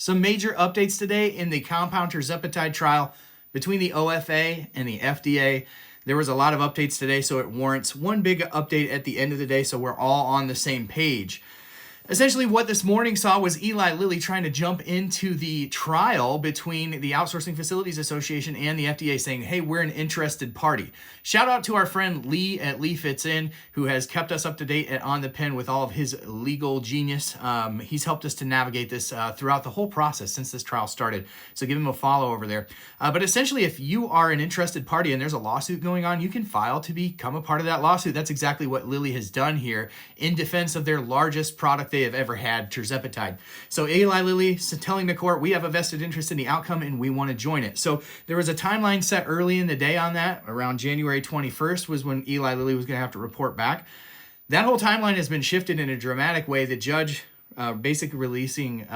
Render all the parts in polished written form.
Some major updates today in the compound tirzepatide trial between the OFA and the FDA. There was a lot of updates today, so it warrants one big update at the end of the day so we're all on the same page. Essentially, what this morning saw was Eli Lilly trying to jump into the trial between the Outsourcing Facilities Association and the FDA saying, hey, we're an interested party. Shout out to our friend Lee at Lee Fits In, who has kept us up to date at On the Pen with all of his legal genius. He's helped us to navigate this throughout the whole process since this trial started. So give him a follow over there. But essentially, if you are an interested party and there's a lawsuit going on, you can file to become a part of that lawsuit. That's exactly what Lilly has done here in defense of their largest product they have ever had, Tirzepatide. So Eli Lilly is telling the court, we have a vested interest in the outcome and we want to join it. So there was a timeline set early in the day on that. Around January 21st was when Eli Lilly was going to have to report back. That whole timeline has been shifted in a dramatic way. The judge basically releasing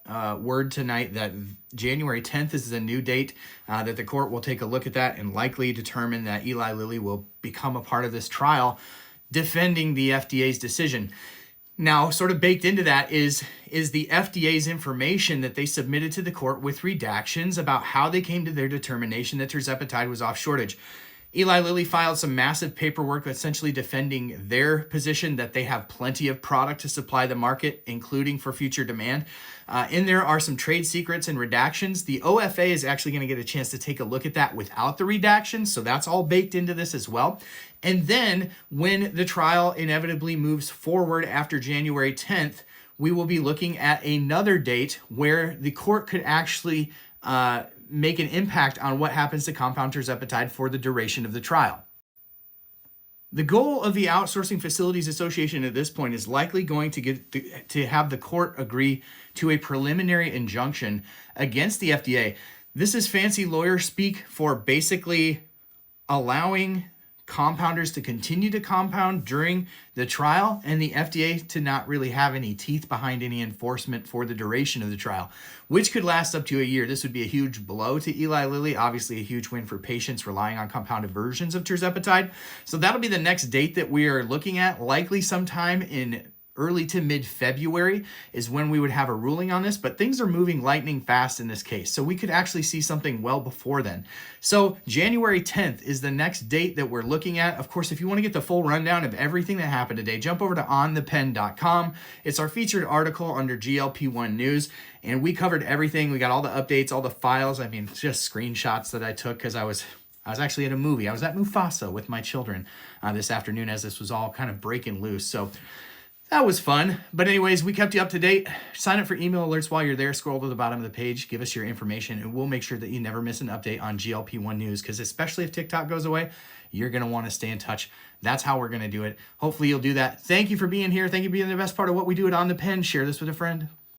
word tonight that January 10th is the new date, that the court will take a look at that and likely determine that Eli Lilly will become a part of this trial defending the FDA's decision. Now, sort of baked into that is the FDA's information that they submitted to the court with redactions about how they came to their determination that tirzepatide was off shortage. Eli Lilly filed some massive paperwork essentially defending their position that they have plenty of product to supply the market, including for future demand. In there are some trade secrets and redactions. The OFA is actually going to get a chance to take a look at that without the redactions, so that's all baked into this as well. And then when the trial inevitably moves forward after January 10th, we will be looking at another date where the court could actually make an impact on what happens to compound tirzepatide for the duration of the trial. The goal of the Outsourcing Facilities Association at this point is likely going to have the court agree to a preliminary injunction against the FDA. This is fancy lawyer speak for basically allowing compounders to continue to compound during the trial and the FDA to not really have any teeth behind any enforcement for the duration of the trial, which could last up to a year. This would be a huge blow to Eli Lilly, obviously a huge win for patients relying on compounded versions of tirzepatide. So that'll be the next date that we are looking at, likely sometime in early to mid-February is when we would have a ruling on this, but things are moving lightning fast in this case. So we could actually see something well before then. So January 10th is the next date that we're looking at. Of course, if you want to get the full rundown of everything that happened today, jump over to onthepen.com. It's our featured article under GLP-1 News, and we covered everything. We got all the updates, all the files. I mean, just screenshots that I took because I was actually at a movie. I was at Mufasa with my children this afternoon as this was all kind of breaking loose. So that was fun. But anyways, we kept you up to date. Sign up for email alerts while you're there. Scroll to the bottom of the page. Give us your information, and we'll make sure that you never miss an update on GLP-1 News, because especially if TikTok goes away, you're going to want to stay in touch. That's how we're going to do it. Hopefully you'll do that. Thank you for being here. Thank you for being the best part of what we do at On the Pen. Share this with a friend.